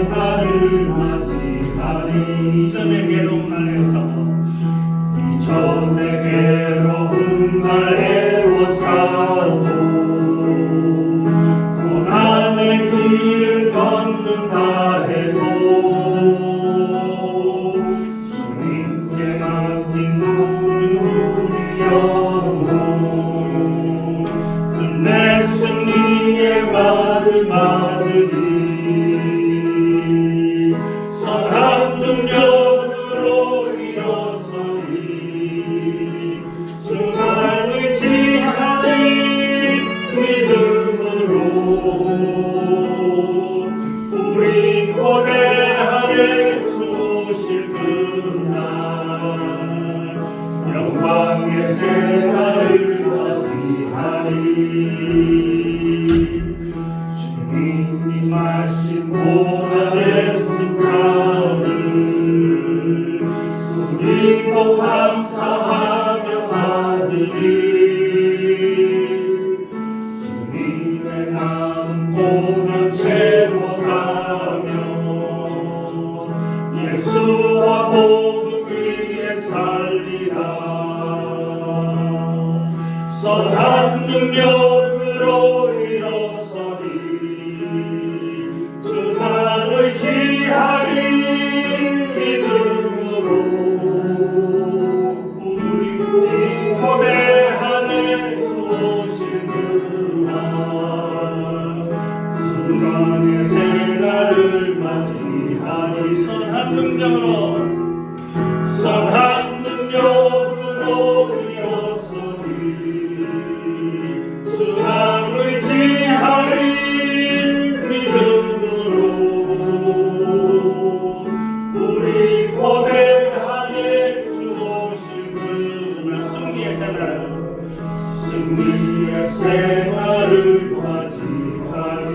새날을 맞이하리. 이전의 괴로운 날 애워싸고 이전의 괴로운 날 애워싸고 고난의 길을 걷는다 해도 주님께 맡긴 우리 영혼 끝내 승리의 말을 맞으리. 선한 능력으로 일어서리. 주만 의지하는 믿음으로 우리 고대하에 주실 그날 영광의 새날을 맞이하리. 주님이 마신 고난의 습관을 우리도 감사하며 받으리. 주님의 마음 고난 채워가며 예수와 복음 위에 살리라. 선한 능력으로 일어서리. 주만 의지하리. 믿음으로 우리 고대하에 주오실 그날 순간의 새날을 맞이하리. 선한 능력으로 일어서리. 주만 의지하리. 믿음으로 우리 고대하에 주오실 그날 승리의 새날을 맞이하리.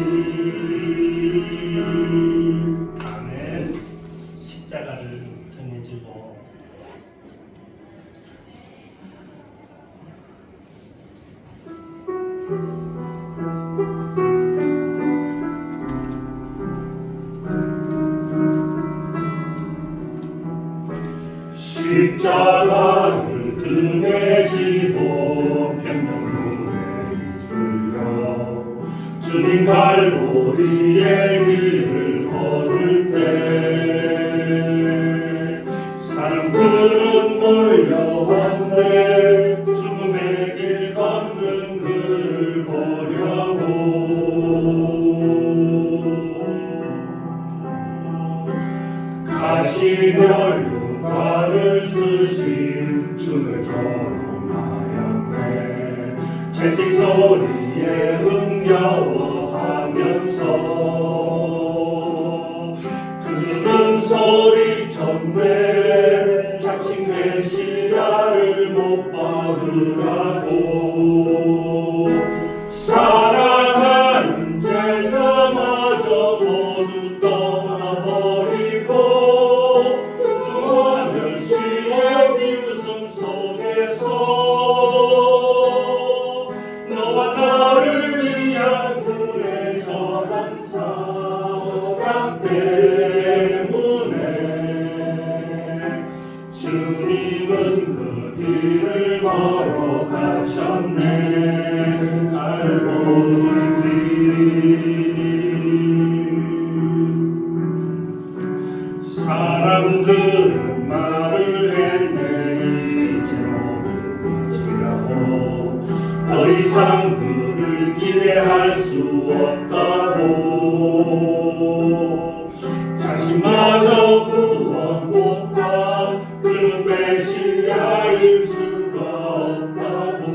아멘. 십자가를 전해지고 십자가를 등에 지고 평평문에 이끌려 주님 갈보리의 길을 걸을 때 사람들은 몰려왔네. 죽음의 길 걷는 그를 보려고 가시며 말을 쓰신 주를 전하였네. 채찍 소리에 흥겨워하면서 그는 소리쳤네. 자칭 메시아를 못 박으라고. 사랑하는 제자마저 모두 떠나버리고 멸시의 비웃음 속에서 너와 나를 위한 그의 전한 사랑 때문에 주님은 그 길을 걸어가셨네. 갈보리 길 사람들은 말을 했네. 이제 모든 끝이라고. 더 이상 그를 기대할 수 없다고. 자신마저 구원 못한 그는 메시아일 수가 없다고.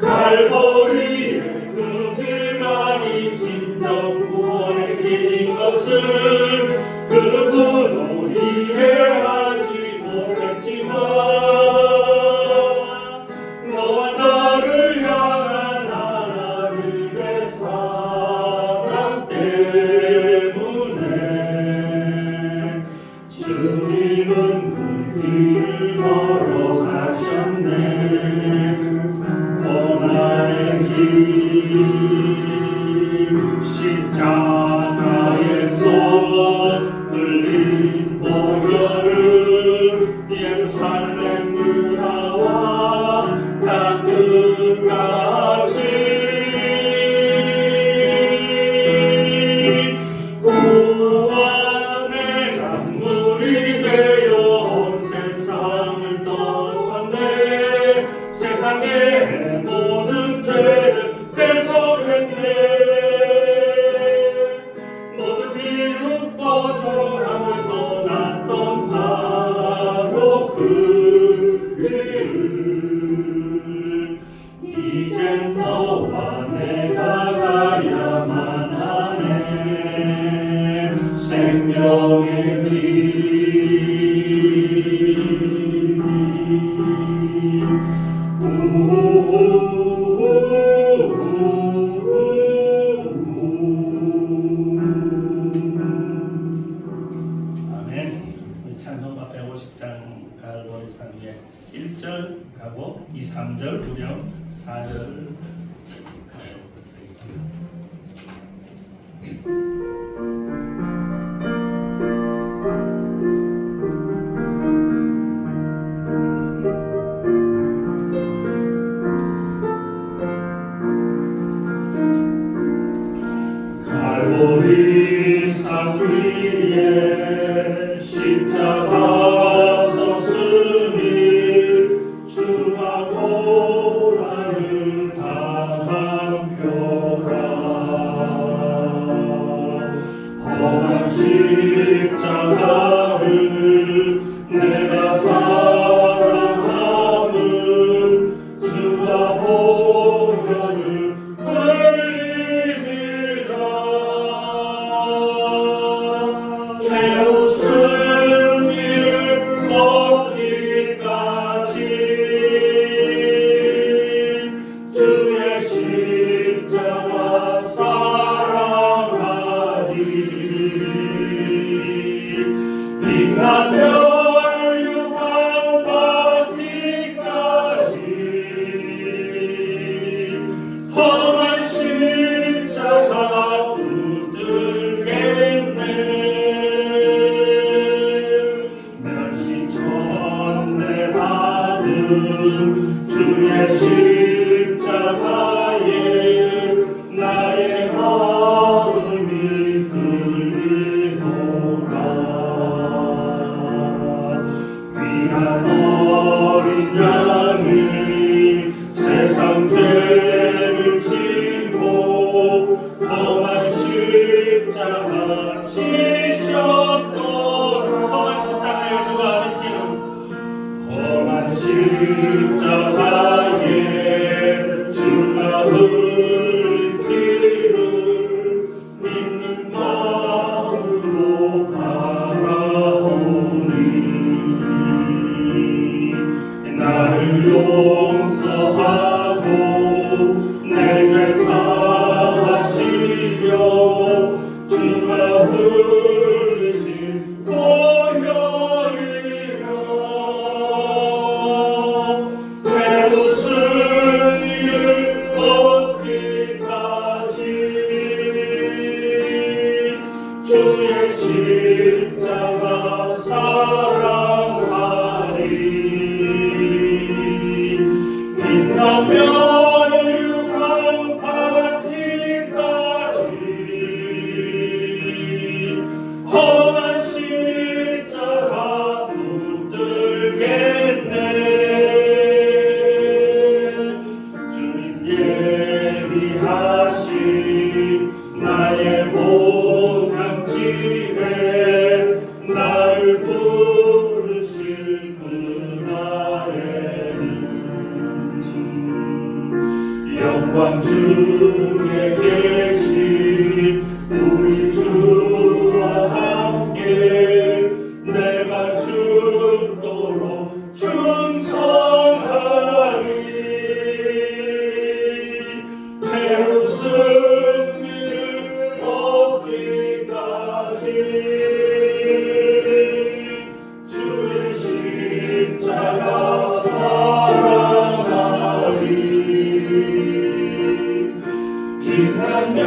갈보리의 그 길만이 진정 구원의 길인 것을 그 누구도 이해하지 못했지만 너와 나를 향한 하나님의 사랑 때문에 주님은 그 길을 걸어가셨네. 고난의 길 십자가 찬송가 150장 갈보리산 위에 1절하고 2, 3절 우령 4절 갈보리산 위에 십자가 섰으니 주가 고난을 당한 표라. 험한 십자가를 내가 사랑함은 주가 보혈을 흘리니라. 죄없은 일 얻기까지 주의 십자가 사랑하리. 빛나며 유황 받기까지 험한 십자가 붙들겠네. 멸시천대 받은 주의 십자가에 나의 마음이 끌리도다. 귀한 어린 양이 세상 죄를 지고 험한 십자가 지셨도록. 험한 십자가에 누가 믿기는 험한 십자가에 주가 흘린 피를 믿는 마음으로 바라오니 나를 용서하고 내게 사하시려 주가 흘리신 보혈이라. 죄없은 일 얻기까지 주의 십자가 사랑하리. 빛나며 유황 받기까지 험한 십자가 붙들겠네. 주님 예비하신 나의 본향집에 나를 부르실 그날에는 영광 중에 계신 우리 주와 함께 내가 죽도록 충성하리. 죄없은 일 얻기까지 주의 십자가 사랑하리. 빛나며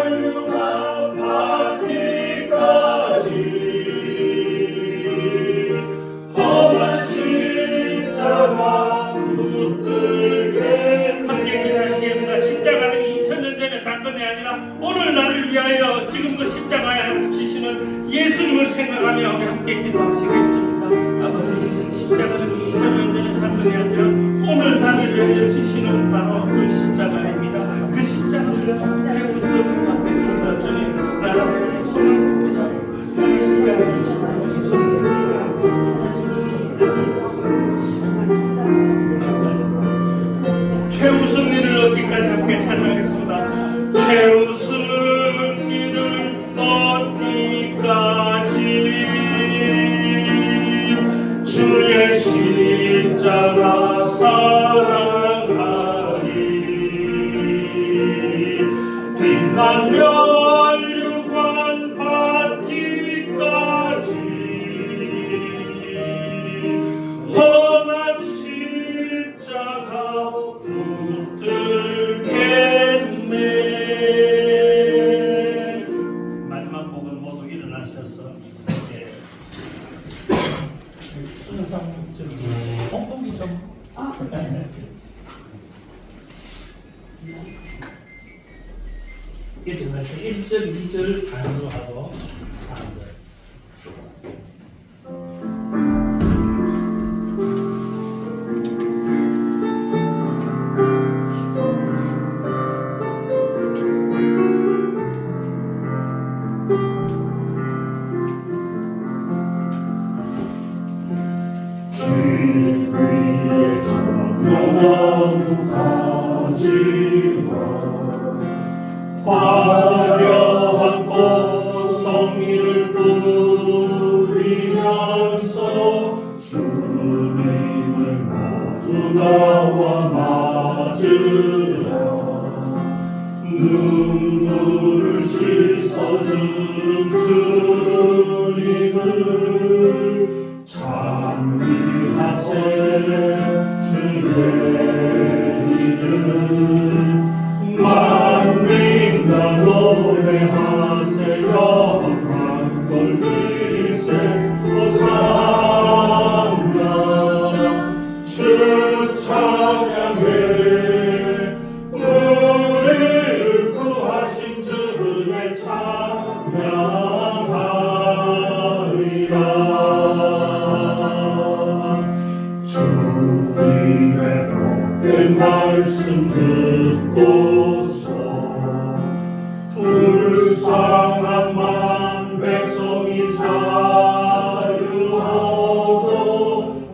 유황 받기까지 험한 십자가 붙들게. 함께 기도하시겠습니다. 십자가는 2000년 전의 사건이 아니라 오늘 나를 위하여 지금도 십자가에 지시는 예수님을 생각하며 우리 함께 기도하시겠습니다. 아버지, 십자가는 2000년 전의 사건이 아니라 오늘 나를 위하여 지시는 바로 그 십자가입니다. 그 십자가를 함께 붙들고 받겠습니다. 주님, 나의 손을 붙잡고 나의 십자가를 잡고 손을 최우선 일을 얻기까지 함께 찬양하겠습니다. 최우선 일을 얻기까지 주의 십자가 사랑하리. 빛나며 유관 받기까지 수영상 좀 선풍기 좀. 이게 정말 1절, 2절 간주하고 3절. 나무 가지가 화려한 꽃 성미를 뿌리면서 주님을 모두 나와 맞으라. 눈물을 씻어주는 주님을 찬미하세. 주의 이름 만민과 노래하세요. 한걸 비세 호산나. 주 찬양해. 우리를 구하신 주의 찬양하리라. 주님의 복된 말씀 듣고서 불쌍한 만 백성이 자유하고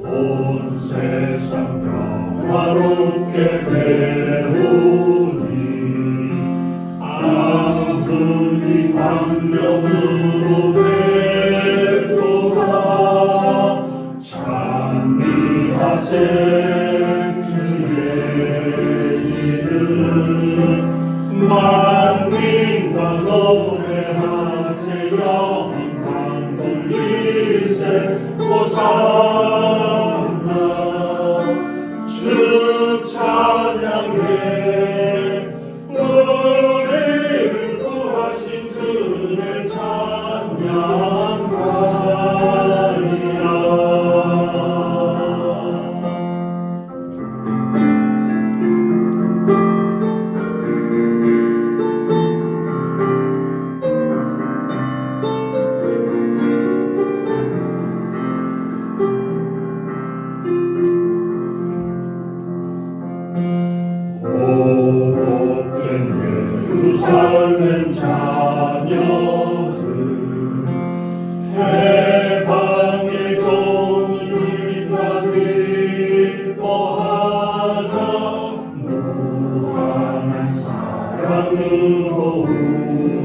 온 세상 평화롭게 되오니 아무리 광명으로 되도다. 찬미하세 주의 이름 만민과 노래하세요. 영광 돌리세 호산나. 주 찬양해. 우리를 구하신 주의 찬양하리라. 예루살렘 자녀들 해방의 종류가 기뻐하자. 무한한 사랑으로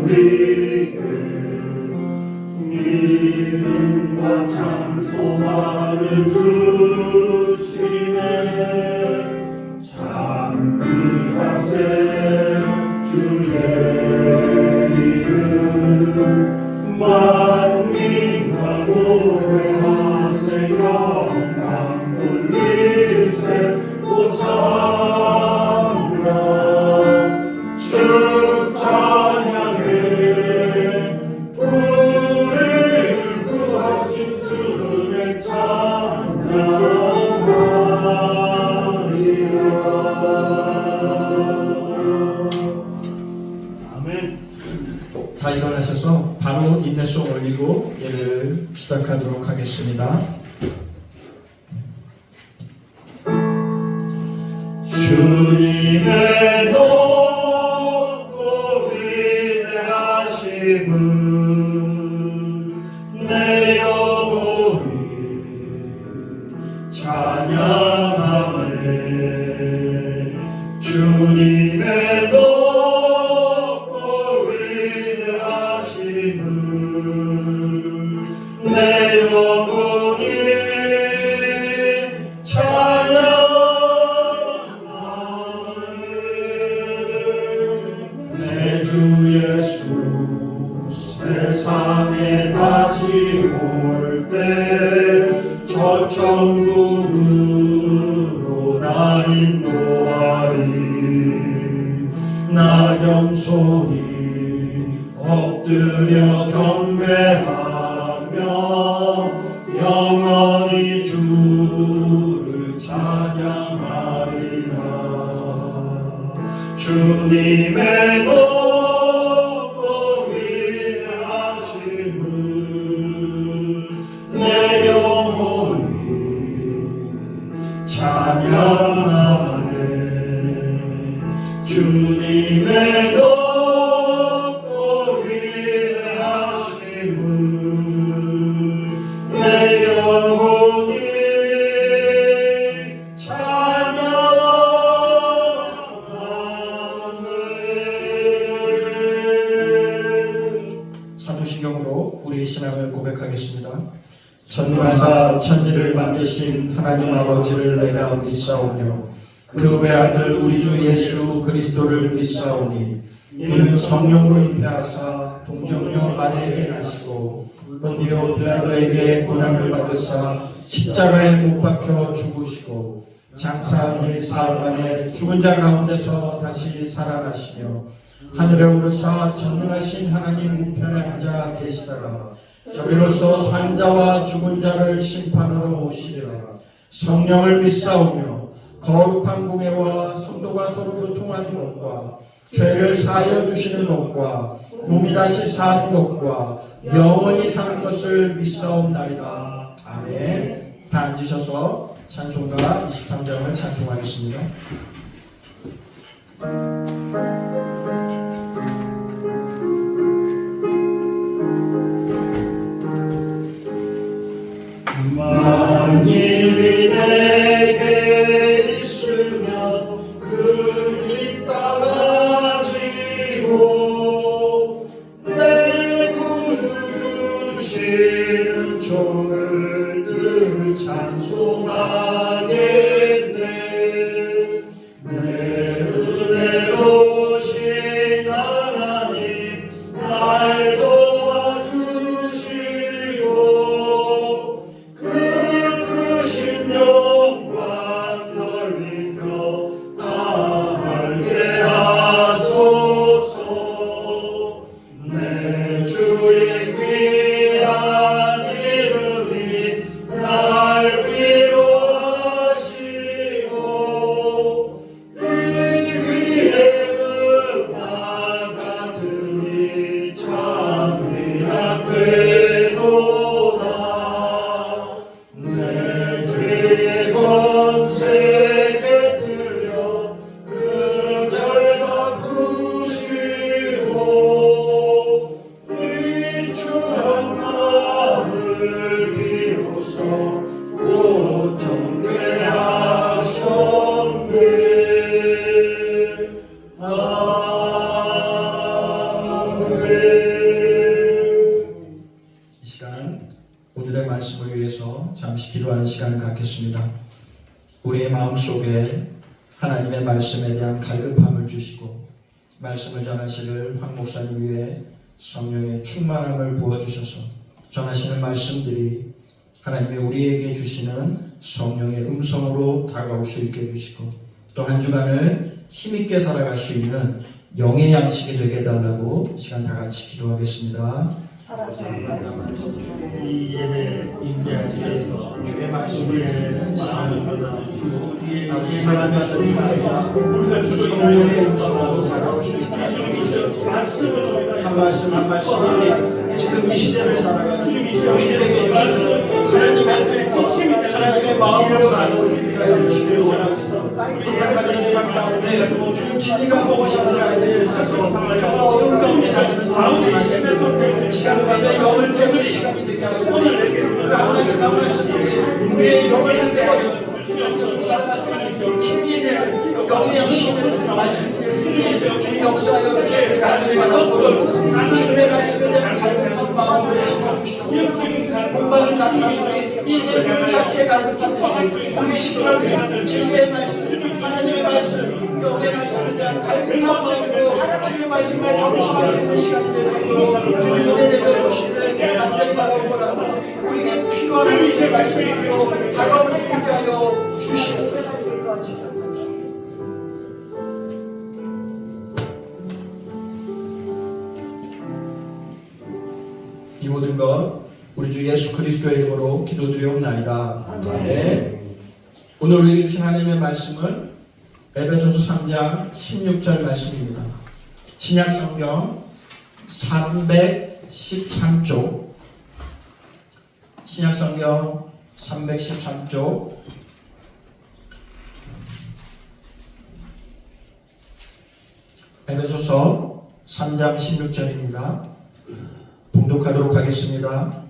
우리에게 믿음과 찬송하는 주시네. 찬미하세 주의 이름 만민과 노래하세요. 영광 돌리세 호산나. 주 찬양해. 우리를 구하신 주의 다 일어나셔서 바로 인내송 올리고 예배를 시작하도록 하겠습니다. 주님의 높고 위대하심을 내 영혼이 찬양하네. 주님의 높고 위대하심을 내 영혼이 찬양하네. 내 주 예수 세상에 다시 올 때 저 천국으로 나 인도하리. 나 겸손히 엎드려 경배하며 영원 영원히 주를 찬양하리라. 주님의 높고 위대하심을 내 영혼이 찬양하네. 주님의 높고 위대하심을 내 영혼이 찬양하네. 사도신경으로 우리의 신앙을 고백하겠습니다. 전능하사 천지를 만드신 하나님 아버지를 내가 믿사오며 그 외아들 우리 주 예수 그리스도를 믿사오니 이는 성령으로 잉태하사 동정녀 마리아에게 나시고 본디오 빌라도에게 고난을 받으사 십자가에 못 박혀 죽으시고 장사한 일 사흘 만에 죽은 자 가운데서 다시 살아나시며 하늘에 오르사 전능하신 하나님 우편에 앉아 계시다가 저리로서 산자와 죽은 자를 심판으로 오시리라. 성령을 믿사오며 거룩한 공예와 성도가 서로 교통하는 것과 죄를 사하여 주시는 것과 몸이 다시 사는 것과 영원히 사는 것을 믿사옵나이다. 아멘. 다 앉으셔서 찬송가 23장을 찬송하겠습니다. 만일이 내게 있으면 그 입 따라지고 내 구주 주시는 종을 늘 찬송하겠네. 내 은혜로우신 하나님 날 도와주시고 영광 넓이며 다 알게 하소서. 내 주의 귀한 이름이 날 위로하시고 이 귀의 음악 같으니 참 위로되도다. 내 죄의 권세 깨뜨려 그 결과 구시고 이 추한 마음을 비로소 고정케 하셨네. 아멘. 이 시간 오늘의 말씀을 위해서 잠시 기도하는 시간을 갖겠습니다. 우리의 마음속에 하나님의 말씀에 대한 갈급함을 주시고 말씀을 전하시를 황 목사님 위해 성령의 충만함을 부어주셔서 전하시는 말씀들이 하나님의 우리에게 주시는 성령의 음성으로 다가올 수 있게 해주시고 또 한 주간을 힘있게 살아갈 수 있는 영의 양식이 되게 해달라고 이 시간 다 같이 기도하겠습니다. 이 예배 인도하셔서 주의 말씀을 우리의 듣는 마음을 시간을 받아주시고 우리의 아버지 하나님의 소리가 아니라 성령의 음성으로 다가올 수 있게 해주시고 한 말씀 한 말씀이 지금 이 시대를 살아가는 우리들에게 주시는 하나님의 뜻과 하나님의 마음으로 다가올 수 있게 해주시길 원합니다. 우리 택하는 세상 가운데 주님 진리가 무엇인지를 알지 못해서 정말 어둠 가운데 살리는 사람들의 말씀에서 시간마다 영을 깨우는 시간이 되게 하고 그 한 말씀 한 말씀이 우리의 영을 깨워서 살아갈 수 있는 힘이 되는 영의 양식을 말씀을 주님 역사하여 주시는 간절히 바라보고 주님의 말씀에 대한 갈급한 마음을 심어주시고 공부하는 나 자신이 신의 물 찾기에 갈급 주시고 우리 시간을 진리의 말씀 하나님의 말씀 영의 말씀에 대한 갈급한 마음으로 주의 말씀을 경청할 수 있는 시간이 되시고 주님 은혜 내려주시기를 간절히 바라보라. 우리에게 필요한 하나님의 말씀으로 다가올 수 있게 하여 주시옵소서. 이 모든 것 우리 주 예수 그리스도의 이름으로 기도드리옵나이다. 아멘. 오늘 우리에게 주신 하나님의 말씀은 에베소서 3장 16절 말씀입니다. 신약성경 313쪽, 신약성경 313쪽, 에베소서 3장 16절입니다. 봉독하도록 하겠습니다.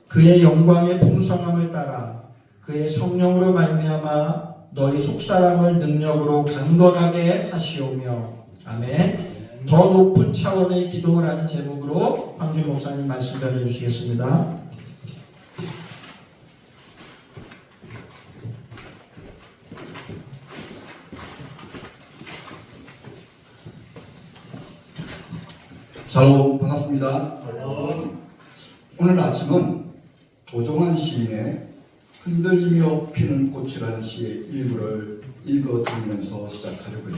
그의 영광의 풍성함을 따라 그의 성령으로 말미암아 너희 속사람을 능력으로 강건하게 하시오며. 아멘. 더 높은 차원의 기도라는 제목으로 황준 목사님 말씀 전해주시겠습니다. 샬롬, 반갑습니다. 오늘 아침은 도종환 시인의 흔들리며 피는 꽃이라는 시의 일부를 읽어드리면서 시작하려고요.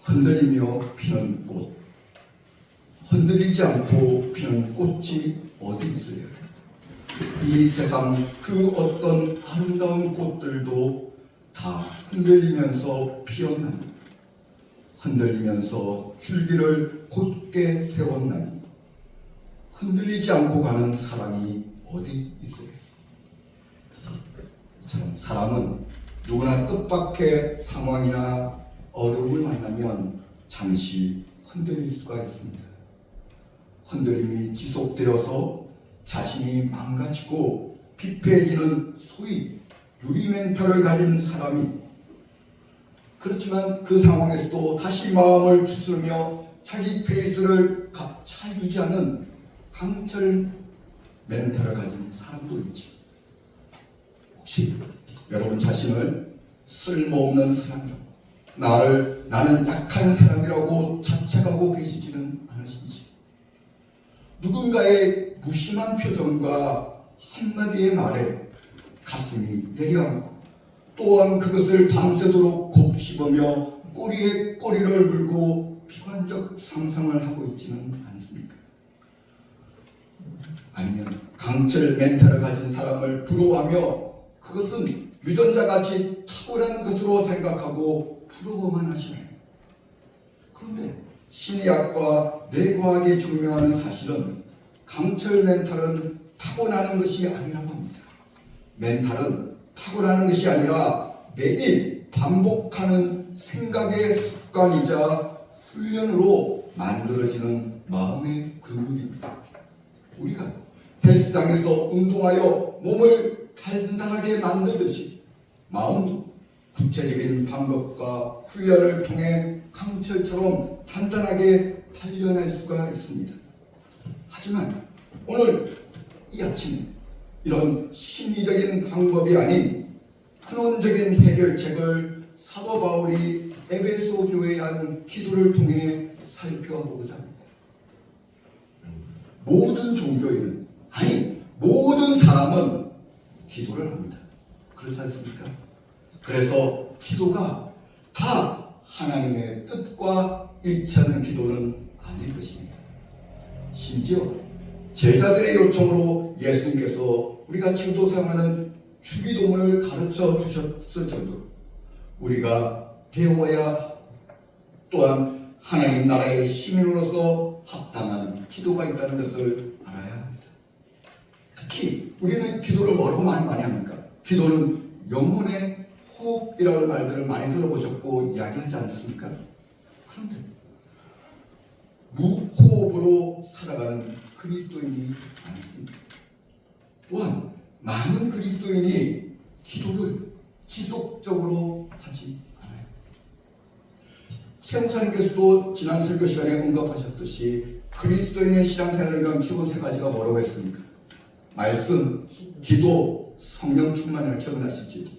흔들리며 피는 꽃. 흔들리지 않고 피는 꽃이 어디 있어요? 이 세상 그 어떤 아름다운 꽃들도 다 흔들리면서 피었나니, 흔들리면서 줄기를 곧게 세웠나니, 흔들리지 않고 가는 사람이 어디 있어요? 참, 사람은 누구나 뜻밖의 상황이나 어려움을 만나면 잠시 흔들릴 수가 있습니다. 흔들림이 지속되어서 자신이 망가지고 피폐해지는 소위 유리멘탈을 가진 사람이, 그렇지만 그 상황에서도 다시 마음을 추스르며 자기 페이스를 잘 유지하는 강철 멘탈을 가진 사람도 있지. 혹시 여러분 자신을 쓸모없는 사람이라고, 나는 약한 사람이라고 자책하고 계시지는 않으신지, 누군가의 무심한 표정과 한마디의 말에 가슴이 내려앉고 또한 그것을 밤새도록 곱씹으며 꼬리에 꼬리를 물고 비관적 상상을 하고 있지는 않습니까? 아니면 강철 멘탈을 가진 사람을 부러워하며 그것은 유전자같이 탁월한 것으로 생각하고 부러워만 하시나요? 그런데 심리학과 뇌과학이 증명하는 사실은 강철 멘탈은 타고나는 것이 아니라고 합니다. 멘탈은 타고나는 것이 아니라 매일 반복하는 생각의 습관이자 훈련으로 만들어지는 마음의 근육입니다. 우리가 헬스장에서 운동하여 몸을 단단하게 만들듯이 마음도 구체적인 방법과 훈련을 통해 강철처럼 단단하게 단련할 수가 있습니다. 하지만 오늘 이 아침에 이런 심리적인 방법이 아닌 근원적인 해결책을 사도 바울이 에베소 교회에 한 기도를 통해 살펴보고자 합니다. 모든 종교인은, 아니 모든 사람은 기도를 합니다. 그렇지 않습니까? 그래서 기도가 다 하나님의 뜻과 일치하는 기도는 아닐 것입니다. 심지어 제자들의 요청으로 예수님께서 우리가 지금도 사용하는 주기도문을 가르쳐 주셨을 정도로 우리가 배워야, 또한 하나님 나라의 시민으로서 합당한 기도가 있다는 것을 알아야 합니다. 특히 우리는 기도를 뭐라고 많이 합니까? 기도는 영혼의 호흡이라는 말들을 많이 들어보셨고 이야기하지 않습니까? 그런데 무호흡으로 살아가는 그리스도인이 많습니다. 또한 많은 그리스도인이 기도를 지속적으로 하지 않아요. 최 목사님께서도 지난 설교 시간에 언급하셨듯이 그리스도인의 신앙생활을 기본 세 가지가 뭐라고 했습니까? 말씀, 기도, 성령 충만을 기억나시지?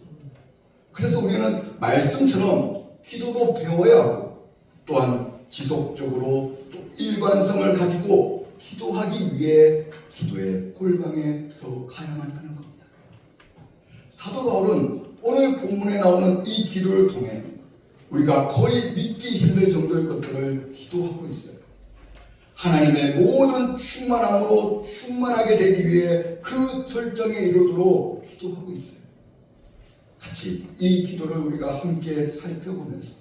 그래서 우리는 말씀처럼 기도도 배워야 하고, 또한 지속적으로 또 일관성을 가지고 기도하기 위해 기도의 골방에 들어가야만 하는 겁니다. 사도 바울은 오늘 본문에 나오는 이 기도를 통해 우리가 거의 믿기 힘들 정도의 것들을 기도하고 있어요. 하나님의 모든 충만함으로 충만하게 되기 위해 그 절정에 이르도록 기도하고 있어요. 같이 이 기도를 우리가 함께 살펴보면서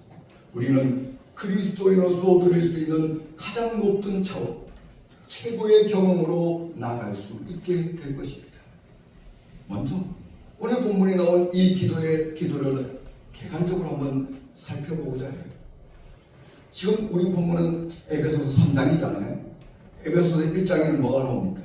우리는 그리스도인으로서 누릴 수 있는 가장 높은 차원, 최고의 경험으로 나아갈 수 있게 될 것입니다. 먼저 오늘 본문에 나온 이 기도를 객관적으로 한번 살펴보고자 해요. 지금 우리 본문은 에베소서 3장이잖아요. 에베소서 1장에는 뭐가 나옵니까?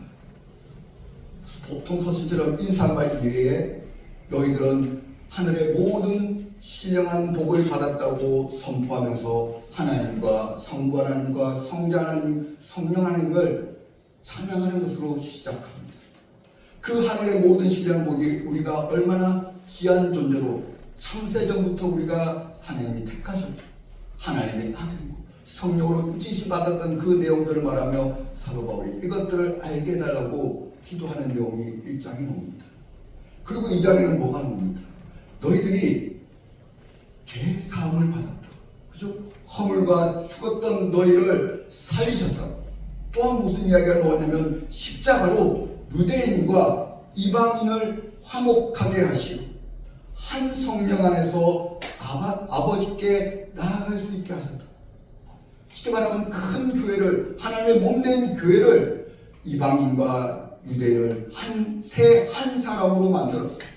보통 서신처럼 인사말 이외에 너희들은 하늘의 모든 신령한 복을 받았다고 선포하면서 하나님과 성부 하나님과 성자 하나님, 성령 하나님을 찬양하는 것으로 시작합니다. 그 하늘의 모든 신령한 복이 우리가 얼마나 귀한 존재로 창세전부터 우리가 하나님이 택하셨고 하나님의 아들이고 성령으로 지시받았던 그 내용들을 말하며 사도 바울이 이것들을 알게 해달라고 기도하는 내용이 1장에 나옵니다. 그리고 2장에는 뭐가 나옵니까? 너희들이 죄 사함을 받았다. 그죠? 허물과 죽었던 너희를 살리셨다. 또한 무슨 이야기가 나오냐면 십자가로 유대인과 이방인을 화목하게 하시고 한 성령 안에서 아버지께 나아갈 수 있게 하셨다. 쉽게 말하면 큰 교회를, 하나님의 몸된 교회를 이방인과 유대인을 한 사람으로 만들었어요.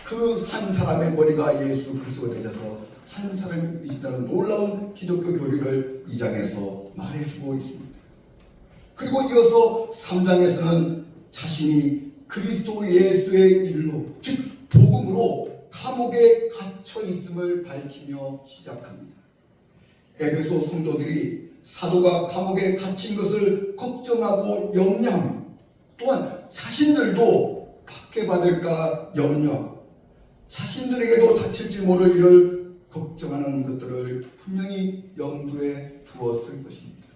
그 한 사람의 머리가 예수 그리스도가 되셔서 한 사람이 이시다는 놀라운 기독교 교리를 2장에서 말해주고 있습니다. 그리고 이어서 3장에서는 자신이 그리스도 예수의 일로, 즉 복음으로 감옥에 갇혀 있음을 밝히며 시작합니다. 에베소 성도들이 사도가 감옥에 갇힌 것을 걱정하고 염려합니다. 또한 자신들도 박해받을까 염려하고 자신들에게도 다칠지 모를 일을 걱정하는 것들을 분명히 염두에 두었을 것입니다.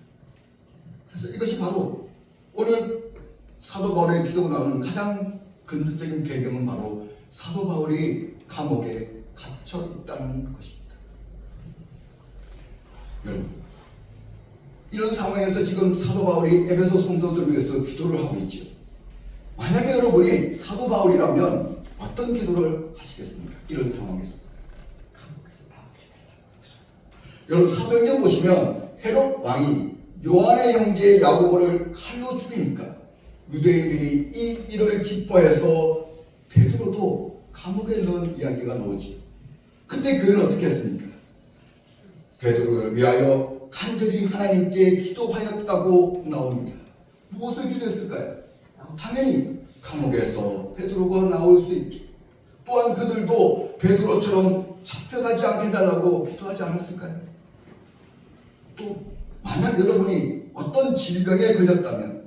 그래서 이것이 바로 오늘 사도 바울의 기도가 나오는 가장 근본적인 배경은 바로 사도 바울이 감옥에 갇혀 있다는 것입니다. 여러분, 이런 상황에서 지금 사도 바울이 에베소 성도들을 위해서 기도를 하고 있죠. 만약에 여러분이 사도 바울이라면 어떤 기도를 하시겠습니까? 이런 상황에서. 여러분 사도행전 보시면 헤롯 왕이 요한의 형제 야고보를 칼로 죽이니까 유대인들이 이 일을 기뻐해서 베드로도 감옥에 넣은 이야기가 나오지. 그때 교회는 어떻게 했습니까? 베드로를 위하여 간절히 하나님께 기도하였다고 나옵니다. 무엇을 기도했을까요? 당연히 감옥에서 베드로가 나올 수 있게, 또한 그들도 베드로처럼 잡혀가지 않게 해달라고 기도하지 않았을까요? 또 만약 여러분이 어떤 질병에 걸렸다면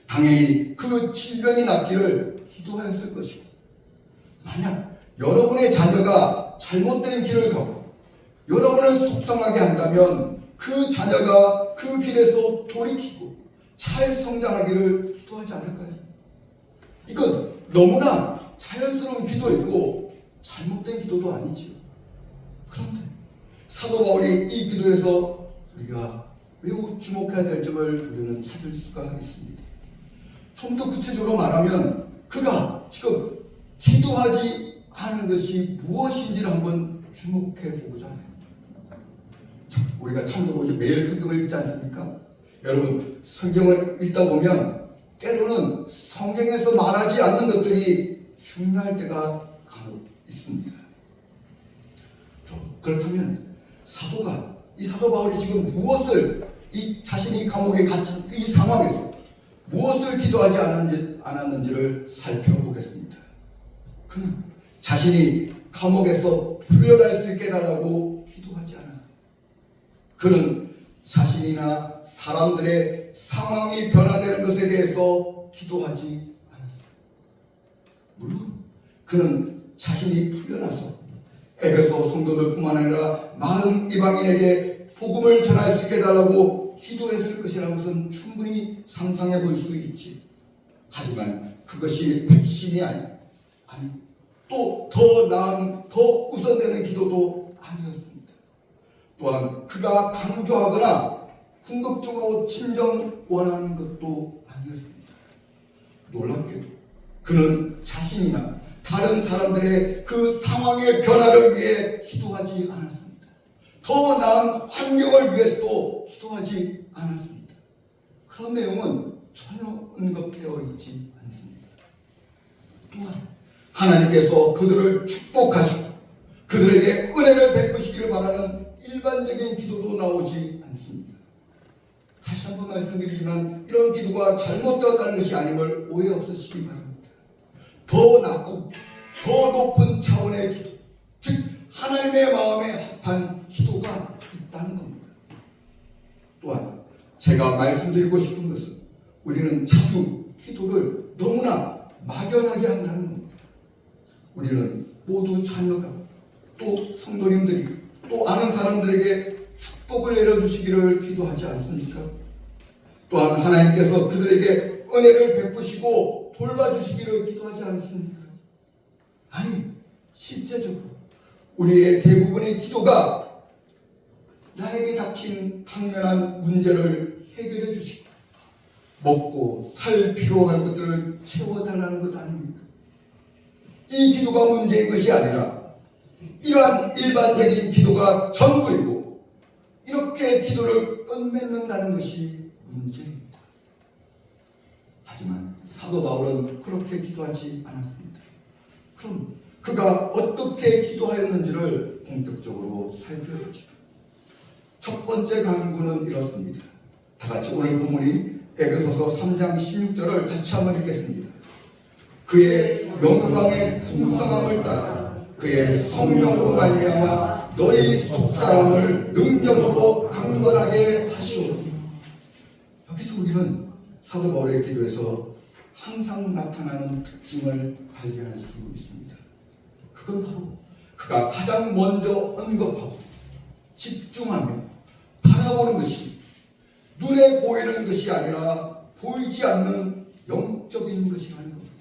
당연히 그 질병이 낫기를 기도하였을 것이고, 만약 여러분의 자녀가 잘못된 길을 가고 여러분을 속상하게 한다면 그 자녀가 그 길에서 돌이키고 잘 성장하기를 기도하지 않을까요? 이건 너무나 자연스러운 기도이고 잘못된 기도도 아니지요. 그런데 사도 바울이 이 기도에서 우리가 매우 주목해야 될 점을 우리는 찾을 수가 있습니다. 좀 더 구체적으로 말하면 그가 지금 기도하지 않은 것이 무엇인지를 한번 주목해 보고자 해요. 우리가 참고로 매일 성경을 읽지 않습니까? 여러분 성경을 읽다 보면 때로는 성경에서 말하지 않는 것들이 중요할 때가 간혹 있습니다. 그렇다면 이 사도 바울이 지금 무엇을, 이 자신이 감옥에 갇힌 이 상황에서 무엇을 기도하지 않았는지를 살펴보겠습니다. 그는 자신이 감옥에서 풀려날 수 있게 해달라고 기도하지 않았어요. 그는 자신이나 사람들의 상황이 변화되는 것에 대해서 기도하지 않았어요. 물론 그는 자신이 풀려나서 에베소 성도들뿐만 아니라 많은 이방인에게 복음을 전할 수 있게 해달라고 기도했을 것이라는 것은 충분히 상상해 볼 수 있지. 하지만 그것이 핵심이 아니 또 더 나은, 더 우선되는 기도도 아니었습니다. 또한 그가 강조하거나 궁극적으로 원하는 것도 아니었습니다. 놀랍게도 그는 자신이나 다른 사람들의 그 상황의 변화를 위해 기도하지 않았습니다. 더 나은 환경을 위해서도 기도하지 않았습니다. 그런 내용은 전혀 언급되어 있지 않습니다. 또한 하나님께서 그들을 축복하시고 그들에게 은혜를 베푸시기를 바라는 일반적인 기도도 나오지 않습니다. 다시 한번 말씀드리지만 이런 기도가 잘못되었다는 것이 아님을 오해 없으시기 바랍니다. 더 낮고 더 높은 차원의 기도, 즉 하나님의 마음에 합한 기도가 있다는 겁니다. 또한 제가 말씀드리고 싶은 것은 우리는 자주 기도를 너무나 막연하게 한다는 겁니다. 우리는 모두 자녀가 또 성도님들이 또 아는 사람들에게 축복을 내려주시기를 기도하지 않습니까? 또한 하나님께서 그들에게 은혜를 베푸시고 돌봐주시기를 기도하지 않습니까? 아니, 실제적으로 우리의 대부분의 기도가 나에게 닥친 당면한 문제를 해결해 주시고 먹고 살 필요한 것들을 채워달라는 것 아닙니까? 이 기도가 문제인 것이 아니라 이러한 일반적인 기도가 전부이고 이렇게 기도를 끝맺는다는 것이 문제입니다. 하지만 사도 바울은 그렇게 기도하지 않았습니다. 그럼 그가 어떻게 기도하였는지를 본격적으로 살펴보죠. 첫 번째 강구는 이렇습니다. 다 같이 오늘 본문인 에베소서 3장 16절을 같이 한번 읽겠습니다. 그의 영광의 풍성함을 따라 그의 성령으로 말미암아 너희 속사람을 능력으로 강건하게 하시오니. 여기서 우리는 사도 바울의 기도에서 항상 나타나는 특징을 발견할 수 있습니다. 그건 바로 그가 가장 먼저 언급하고 집중하며 바라보는 것이 눈에 보이는 것이 아니라 보이지 않는 영적인 것이라는 겁니다.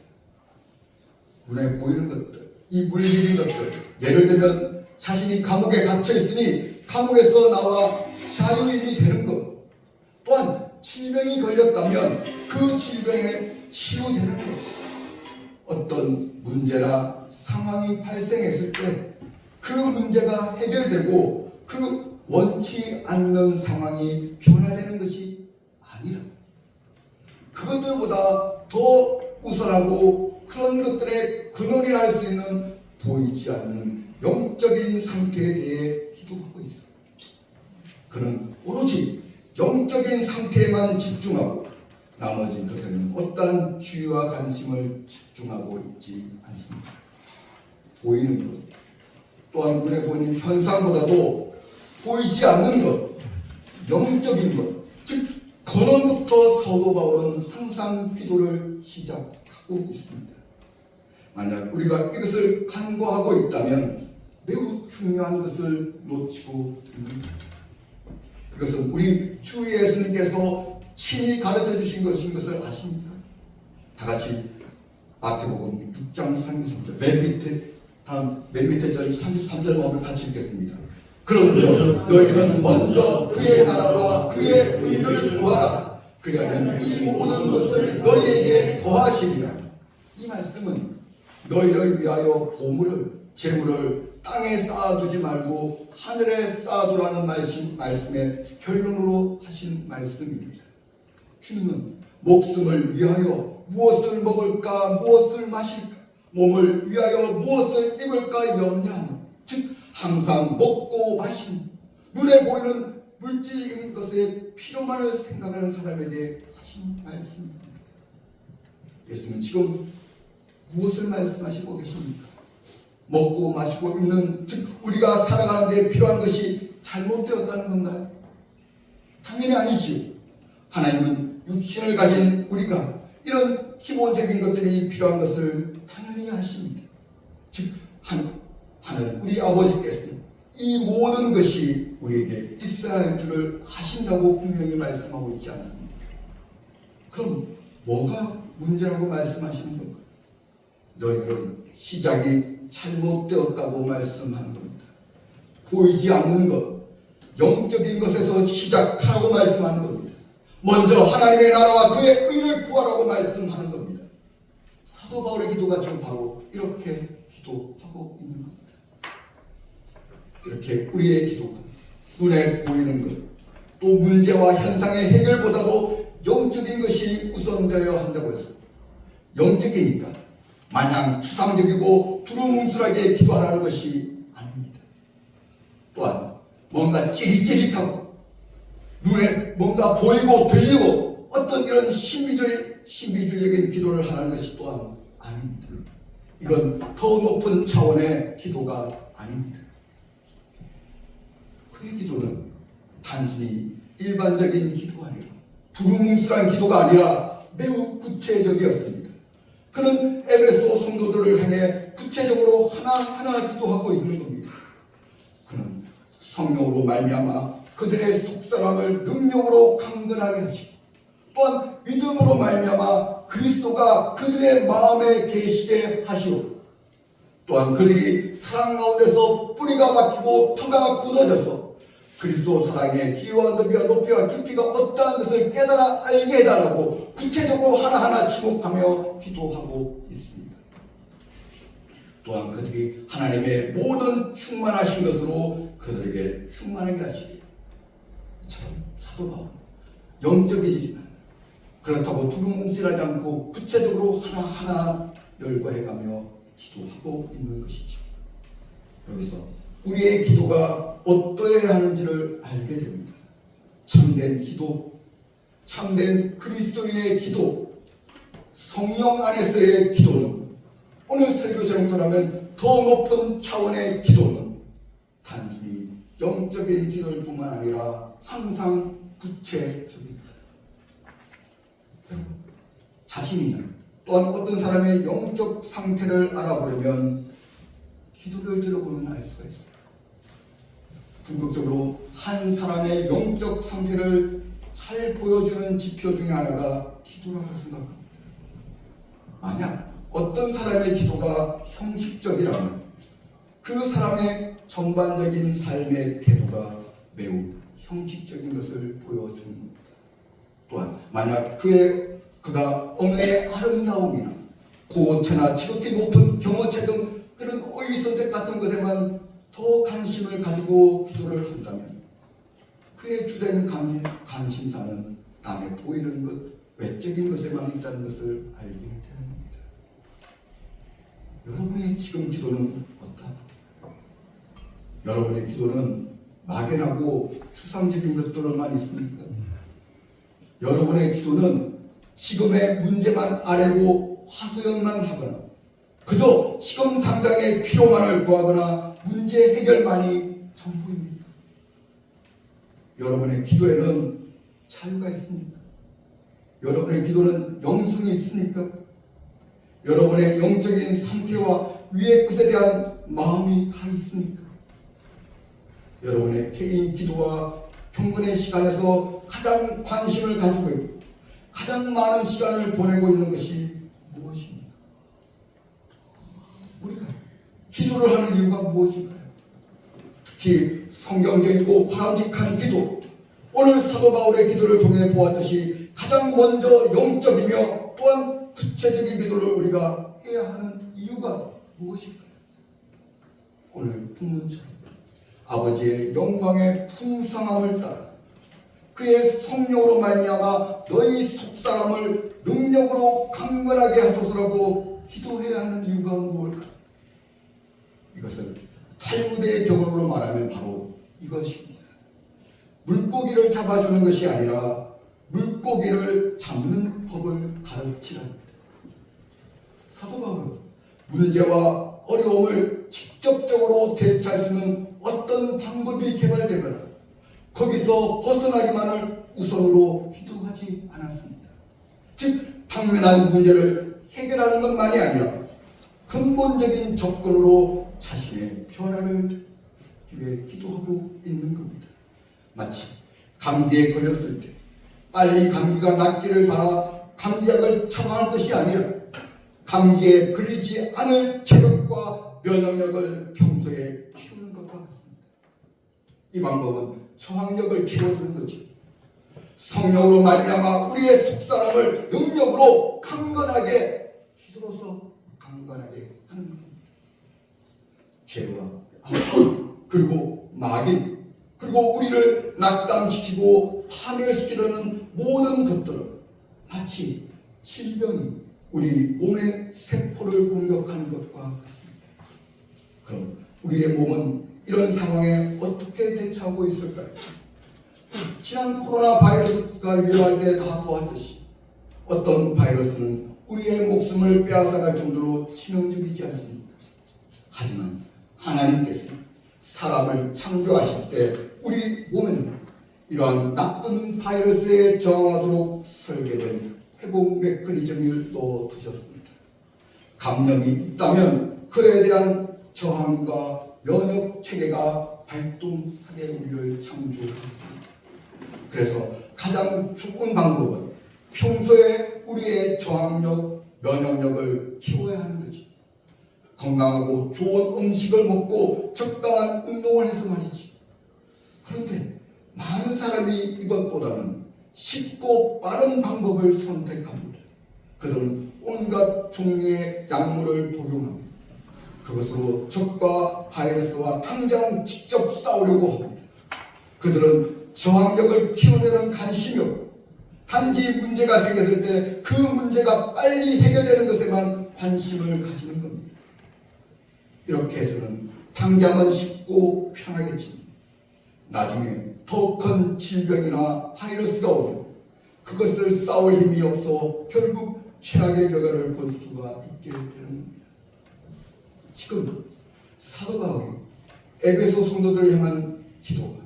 눈에 보이는 것들, 이 물리적인 것들, 예를 들면 자신이 감옥에 갇혀 있으니 감옥에서 나와 자유인이 되는 것, 또한 질병이 걸렸다면 그 질병에 치유되는 것, 어떤 문제나 상황이 발생했을 때 그 문제가 해결되고 그 원치 않는 상황이 변화되는 것이 아니라 그것들보다 더 우선하고 그런 것들의 근원이라 할 수 있는 보이지 않는 영적인 상태에 대해 기도하고 있습니다. 그는 오로지 영적인 상태에만 집중하고 나머지 것에는 어떠한 주의와 관심을 집중하고 있지 않습니다. 보이는 것, 또한 눈에 보이는 현상보다도 보이지 않는 것, 영적인 것, 즉 근원부터 사도 바울은 항상 기도를 시작하고 있습니다. 만약 우리가 이것을 간과하고 있다면 매우 중요한 것을 놓치고 있는 것. 이것은 우리 주 예수님께서 친히 가르쳐 주신 것인 것을 아십니까? 다 같이 마태복음 6장 33절 맨 밑에 절 33절만 같이 읽겠습니다. 그런즉 너희는 먼저 그의 나라와 그의 의를 구하라. 그리하면 이 모든 것을 너희에게 더하시리라. 이 말씀은 너희를 위하여 보물을, 재물을 땅에 쌓아두지 말고 하늘에 쌓아두라는 말씀의 결론으로 하신 말씀입니다. 주님은 목숨을 위하여 무엇을 먹을까, 무엇을 마실까, 몸을 위하여 무엇을 입을까 염려하는, 즉 항상 먹고 마시는, 눈에 보이는 물질적인 것에 필요만을 생각하는 사람에게 하신 말씀입니다. 예수님은 지금 무엇을 말씀하시고 계십니까? 먹고 마시고 입는, 즉 우리가 살아가는 데 필요한 것이 잘못되었다는 건가요? 당연히 아니지요. 하나님은 육신을 가진 우리가 이런 기본적인 것들이 필요한 것을 당연히 아십니다. 즉 하늘 우리 아버지께서 이 모든 것이 우리에게 있어야 할 줄을 아신다고 분명히 말씀하고 있지 않습니까? 그럼 뭐가 문제라고 말씀하시는 건가요? 너희는 시작이 잘못되었다고 말씀하는 겁니다. 보이지 않는 것, 영적인 것에서 시작하라고 말씀하는 겁니다. 먼저 하나님의 나라와 그의 의를 구하라고 말씀하는 겁니다. 사도 바울의 기도가 지금 바로 이렇게 기도하고 있는 겁니다. 이렇게 우리의 기도가 눈에 보이는 것, 또 문제와 현상의 해결보다도 영적인 것이 우선되어야 한다고 해서 영적이니까 마냥 추상적이고 두루뭉술하게 기도하라는 것이 아닙니다. 또한 뭔가 찌릿찌릿하고 눈에 뭔가 보이고 들리고 어떤 이런 신비주의적인 기도를 하는 것이 또한 아닙니다. 이건 더 높은 차원의 기도가 아닙니다. 그의 기도는 단순히 일반적인 기도가 아니라 두루뭉술한 기도가 아니라 매우 구체적이었습니다. 그는 에베소 성도들을 향해 구체적으로 하나하나 기도하고 있는 겁니다. 그는 성령으로 말미암아 그들의 속사람을 능력으로 강건하게 하시고 또한 믿음으로 말미암아 그리스도가 그들의 마음에 계시게 하시고 또한 그들이 사랑 가운데서 뿌리가 박히고 터가 굳어져서 그리스도 사랑의 길이와 너비와 높이와 깊이가 어떠한 것을 깨달아 알게 해달라고 구체적으로 하나하나 지목하며 기도하고 있습니다. 또한 그들이 하나님의 모든 충만하신 것으로 그들에게 충만하게 하시기 참 사도 바울 영적이지만 그렇다고 두루뭉실하지 않고 구체적으로 하나하나 열거해가며 기도하고 있는 것이죠. 여기서 우리의 기도가 어떠해야 하는지를 알게 됩니다. 참된 기도, 참된 그리스도인의 기도, 성령 안에서의 기도는 오늘 설교 제목처럼 더 높은 차원의 기도는 단순히 영적인 기도일 뿐만 아니라 항상 구체적입니다. 자신이나 또한 어떤 사람의 영적 상태를 알아보려면 기도를 들어보면 알 수가 있습니다. 궁극적으로 한 사람의 영적 상태를 잘 보여주는 지표 중에 하나가 기도라고 생각합니다. 만약 어떤 사람의 기도가 형식적이라면 그 사람의 전반적인 삶의 태도가 매우 형식적인 것을 보여주는 겁니다. 또한 만약 그가 언어의 아름다움이나 고체나 지극히 높은 경어체 등 그런 어휘선택 같은 것에만 더 관심을 가지고 기도를 한다면 그의 주된 관심사는 남에 보이는 것, 외적인 것에만 있다는 것을 알게 되는 겁니다. 여러분의 지금 기도는 어떠합니까? 여러분의 기도는 막연하고 추상적인 것들만 있습니까? 여러분의 기도는 지금의 문제만 아뢰고 화소연만 하거나 그저 지금 당장의 필요만을 구하거나 문제 해결만이 전부입니까? 여러분의 기도에는 자유가 있습니까? 여러분의 기도는 영성이 있습니까? 여러분의 영적인 상태와 위의 것에 대한 마음이 가 있습니까? 여러분의 개인 기도와 경건의 시간에서 가장 관심을 가지고 있고 가장 많은 시간을 보내고 있는 것이 무엇입니까? 우리가 기도를 하는 이유가 무엇인가요? 특히 성경적이고 바람직한 기도, 오늘 사도 바울의 기도를 통해 보았듯이 가장 먼저 영적이며 또한 구체적인 기도를 우리가 해야 하는 이유가 무엇일까요? 오늘 본문처럼 아버지의 영광의 풍성함을 따라 그의 성령으로 말미암아 너희 속사람을 능력으로 강건하게 하소서라고 기도해야 하는 이유가 무엇일까? 이것은 탈무드의 격언으로 말하면 바로 이것입니다. 물고기를 잡아주는 것이 아니라 물고기를 잡는 법을 가르치랍니다. 사도 바울은 문제와 어려움을 직접적으로 대처할 수 있는 어떤 방법이 개발되거나 거기서 벗어나기만을 우선으로 기도하지 않았습니다. 즉 당면한 문제를 해결하는 것만이 아니라 근본적인 접근으로 자신의 변화를 위해 기도하고 있는 겁니다. 마치 감기에 걸렸을 때 빨리 감기가 낫기를 바라 감기약을 처방할 것이 아니라 감기에 걸리지 않을 체력과 면역력을 평소에 키우는 것과 같습니다. 이 방법은 저항력을 키워주는 거죠. 성령으로 말미암아 우리의 속사람을 능력으로 강건하게 기도로서 강건하게 하는 겁니다. 죄와 악한 그리고 마귀 그리고 우리를 낙담시키고 파멸시키려는 모든 것들은 마치 질병이 우리 몸의 세포를 공격하는 것과 같습니다. 그럼 우리의 몸은 이런 상황에 어떻게 대처하고 있을까요? 지난 코로나 바이러스가 유행할 때 다 보았듯이 어떤 바이러스는 우리의 목숨을 빼앗아갈 정도로 치명적이지 않습니까? 하지만 하나님께서는 사람을 창조하실 때 우리 몸에는 이러한 나쁜 바이러스에 저항하도록 설계된 회복 메커니즘을 넣어두셨습니다. 감염이 있다면 그에 대한 저항과 면역 체계가 발동하게 우리를 창조했습니다. 그래서 가장 좋은 방법은 평소에 우리의 저항력, 면역력을 키워야 하는 거지. 건강하고 좋은 음식을 먹고 적당한 운동을 해서 말이지. 그런데 많은 사람이 이것보다는 쉽고 빠른 방법을 선택합니다. 그들은 온갖 종류의 약물을 복용합니다. 그것으로 적과 바이러스와 당장 직접 싸우려고 합니다. 그들은 저항력을 키우는 관심이 없고 단지 문제가 생겼을 때 그 문제가 빨리 해결되는 것에만 관심을 가지는 겁니다. 이렇게 해서는 당장은 쉽고 편하겠지만 나중에 더 큰 질병이나 바이러스가 오면 그것을 싸울 힘이 없어 결국 최악의 결과를 볼 수가 있게 되는 겁니다. 지금 사도 바울이 에베소 성도들을 향한 기도가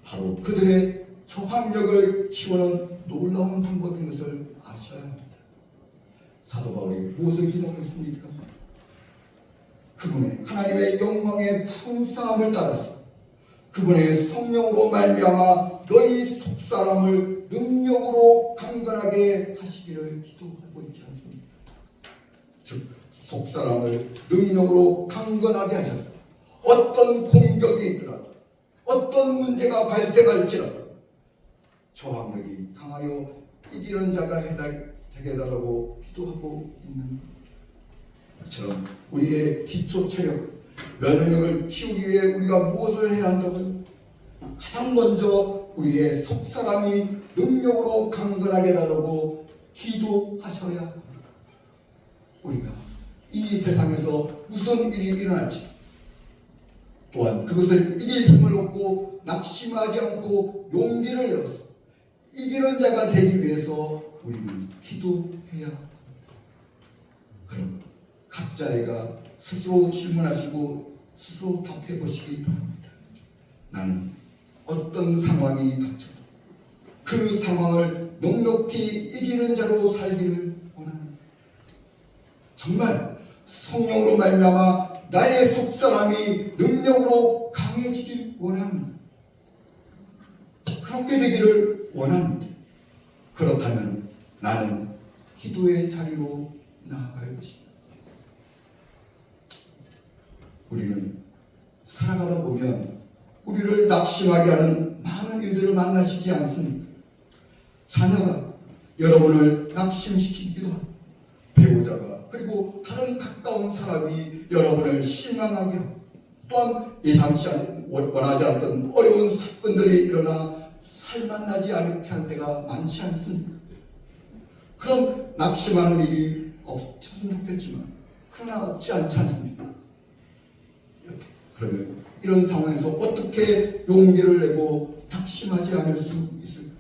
바로 그들의 저항력을 키우는 놀라운 방법인 것을 아셔야 합니다. 사도 바울이 무엇을 기도하고 있습니까? 그분의 하나님의 영광의 풍성함을 따라서 그분의 성령으로 말미암아 너희 속사람을 능력으로 강건하게 하시기를 기도하고 있지 않습니까? 즉 속사람을 능력으로 강건하게 하셔서 어떤 공격이 있더라도 어떤 문제가 발생할지라도 저항력이 강하여 이기는 자가 되게 해달라고 기도하고 있는 것처럼 우리의 기초 체력, 면역력을 키우기 위해 우리가 무엇을 해야 한다고요? 가장 먼저 우리의 속사람이 능력으로 강건하게 해달라고 기도하셔야 합니다. 우리가 이 세상에서 무슨 일이 일어날지 또한 그것을 이길 힘을 얻고 낙심하지 않고 용기를 내어서 이기는 자가 되기 위해서 우리는 기도해야 합니다. 그럼 각자가 스스로 질문하시고 스스로 답해 보시기 바랍니다. 나는 어떤 상황이 닥쳐도 그 상황을 넉넉히 이기는 자로 살기를 원합니다. 정말 성령으로 말미암아 나의 속사람이 능력으로 강해지길 원합니다. 그렇게 되기를 원합니다. 그렇다면 나는 기도의 자리로 나아갈 것입니다. 우리는 살아가다 보면 우리를 낙심하게 하는 많은 일들을 만나시지 않습니까? 자녀가 여러분을 낙심시키기도 하고 배우자가 그리고 다른 가까운 사람이 여러분을 실망하게 하고 또한 예상치 원하지 않던 어려운 사건들이 일어나 살만나지 않게 할 때가 많지 않습니까? 그럼 낙심하는 일이 없었으면 좋겠지만 그러나 없지 않지 않습니까? 그러면 이런 상황에서 어떻게 용기를 내고 낙심하지 않을 수 있을까?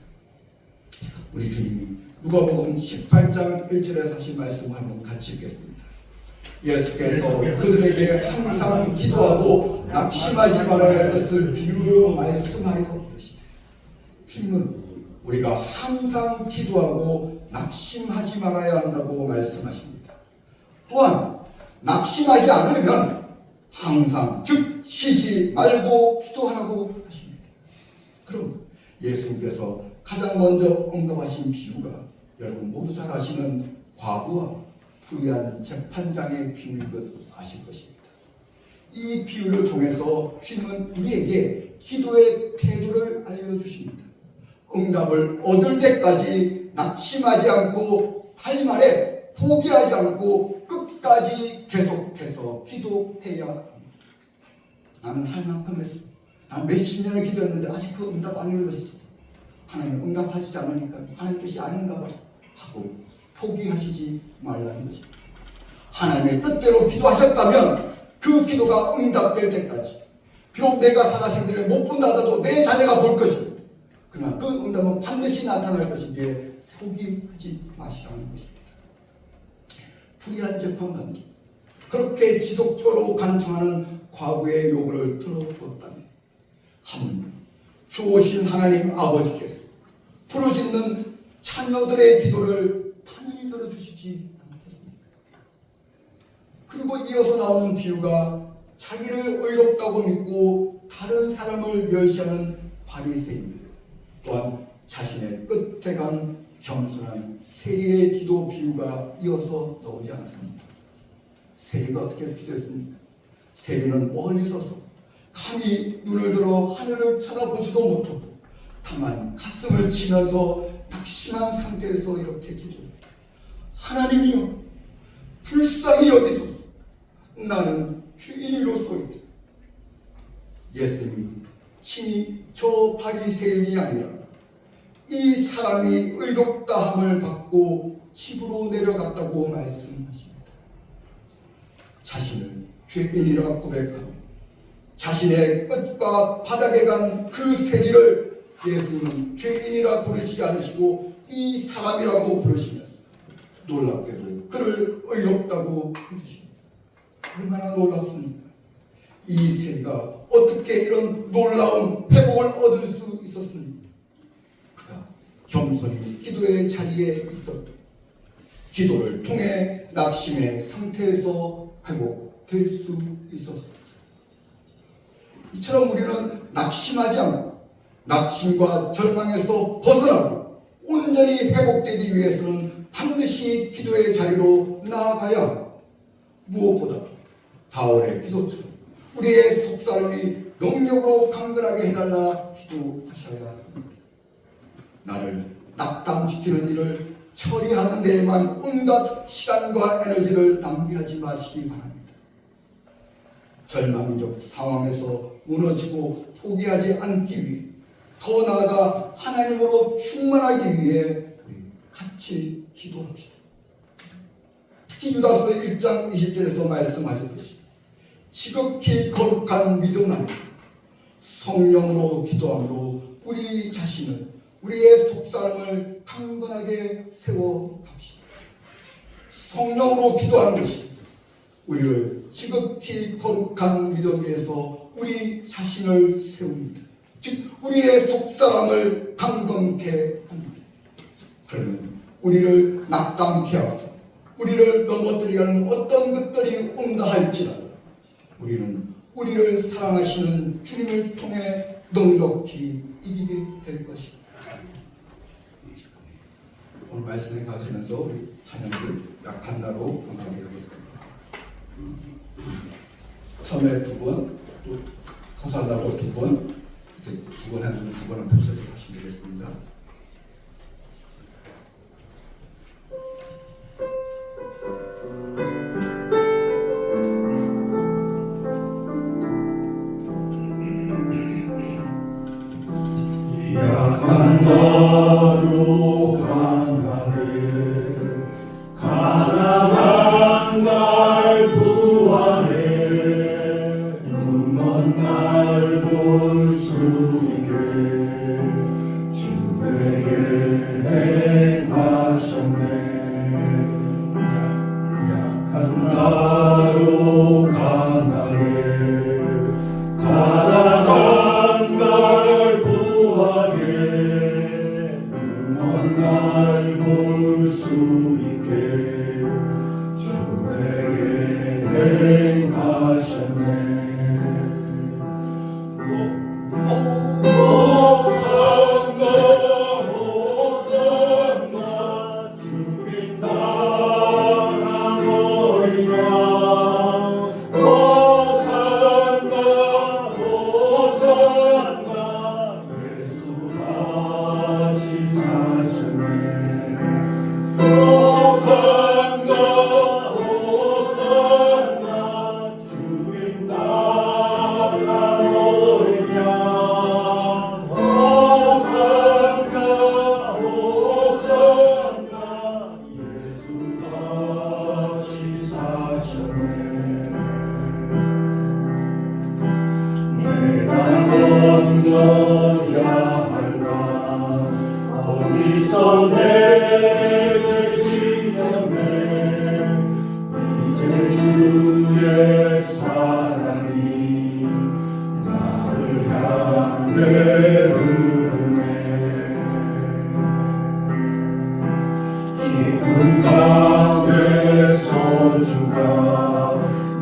우리 주님이 누가복음 18장 1절에 하신 말씀을 한번 같이 읽겠습니다. 예수께서 그들에게 항상 기도하고 낙심하지 말아야 할 것을 비유로 말씀하여 이르시되 주님은 우리가 항상 기도하고 낙심하지 말아야 한다고 말씀하십니다. 또한 낙심하지 않으려면 항상 즉 쉬지 말고 기도하라고 하십니다. 그럼 예수님께서 가장 먼저 언급하신 비유가 여러분 모두 잘 아시는 과부와 불의한 재판장의 비유인 것 아실 것입니다. 이 비유를 통해서 주님은 우리에게 기도의 태도를 알려주십니다. 응답을 얻을 때까지 낙심하지 않고 탈말에 포기하지 않고 끝까지 계속해서 기도해야 합니다. 나는 할 만큼 했어. 난 몇십 년을 기도했는데 아직 그 응답 안 이루어졌어. 하나님 응답하시지 않으니까 하나님 뜻이 아닌가 봐 하고 포기하시지 말라는 거지. 하나님의 뜻대로 기도하셨다면 그 기도가 응답될 때까지, 비록 내가 살아생전에 못 본다 하더라도 내 자녀가 볼 것입니다. 그러나 그 응답은 반드시 나타날 것이기에 포기하지 마시라는 것입니다. 불의한 재판관도 그렇게 지속적으로 간청하는 과거의 요구를 들어주었다면 하물며 주오신 하나님 아버지께서 부르짖는 자녀들의 기도를 당연히 들어주시지 않겠습니까? 그리고 이어서 나오는 비유가 자기를 의롭다고 믿고 다른 사람을 멸시하는 바리새인들, 또한 자신의 끝에 간 겸손한 세리의 기도 비유가 이어서 나오지 않습니다. 세리가 어떻게 해서 기도했습니까? 세리는 멀리 서서 감히 눈을 들어 하늘을 쳐다보지도 못하고 다만 가슴을 치면서 낙심한 상태에서 이렇게 기도해요. 하나님이여, 불쌍히 여기소서. 나는 죄인이로소이다. 예수님이 친히 저 바리새인이 아니라 이 사람이 의롭다함을 받고 집으로 내려갔다고 말씀하십니다. 자신을 죄인이라 고백하며 자신의 끝과 바닥에 간 그 세리를 예수님은 죄인이라 부르시지 않으시고 이 사람이라고 부르시면서 놀랍게도 그를 의롭다고 해주십니다. 얼마나 놀랍습니까? 이 세리가 어떻게 이런 놀라운 회복을 얻을 수 있었습니까? 그가 겸손히 기도의 자리에 있었다. 기도를 통해 낙심의 상태에서 회복될 수 있었습니다. 이처럼 우리는 낙심하지 않고 낙심과 절망에서 벗어나고 온전히 회복되기 위해서는 반드시 기도의 자리로 나아가야 하고, 무엇보다 바울의 기도처럼 우리의 속사람이 능력으로 강건하게 해달라 기도하셔야 합니다. 나를 낙담시키는 일을 처리하는 데에만 온갖 시간과 에너지를 낭비하지 마시기 바랍니다. 절망적 상황에서 무너지고 포기하지 않기 위해, 더 나아가 하나님으로 충만하기 위해 우리 같이 기도합시다. 특히 유다서 1장 20절에서 말씀하셨듯이 지극히 거룩한 믿음 안에서 성령으로 기도함으로 우리 자신을, 우리의 속사람을 강건하게 세워갑시다. 성령으로 기도하는 것이 우리를 지극히 거룩한 믿음 위에서 우리 자신을 세웁니다. 즉 우리의 속사람을 강건케 합니다. 그러면 우리를 낙담케 하고 우리를 넘어뜨리게 하는 어떤 것들이 온다 할지라도 우리는 우리를 사랑하시는 주님을 통해 넉넉히 이기게 될 것입니다. 오늘 말씀에 가시면서 우리 찬양들 약한 나로 강하게 하겠습니다. 처음에 두 번, 또 서살라고 두 번, 이렇게 두 번 하는 두 번은 부서져 하시면 되겠습니다. 약한 나로 강하게 가난한 날 부활해 눈먼 날 볼 수 있게 주 내게 행하셨네. 약한 나로 강하게 가난한 날 부활해 눈먼 날 볼 수 있게 주 내게 행하셨네. 호산나 호산나 주님 나라 너희야. 호산나 호산나 예수 건너야 할까 거기서 내 죄 때문에 이제 주의 사랑이 나를 향해 흐르네 깊은 땅에서 주가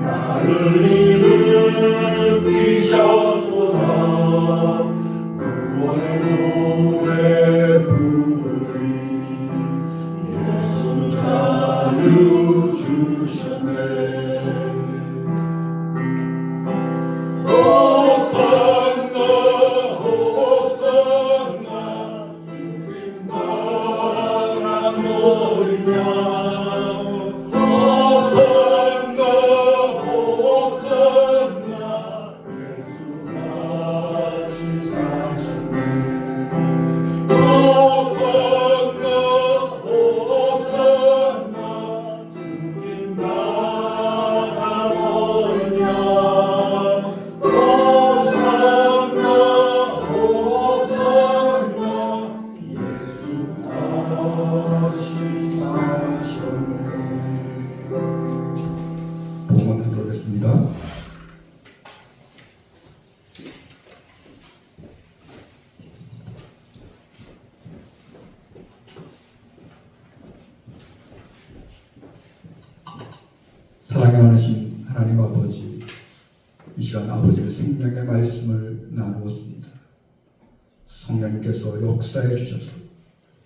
나를 일으키셨도다 구원의 노래 부르리 예수 자유 주셨네 호산나 호산나 주님 나라 노리며 호산나 호산나 예수가 지사셨네 호산나 호산나 주님 나라 노리며 호산나 호산나 예수가 지사셨네 봉헌하도록 하겠습니다. 사랑에 많으신 하나님 아버지, 이 시간 아버지의 생명의 말씀을 나누었습니다. 성령님께서 역사해 주셔서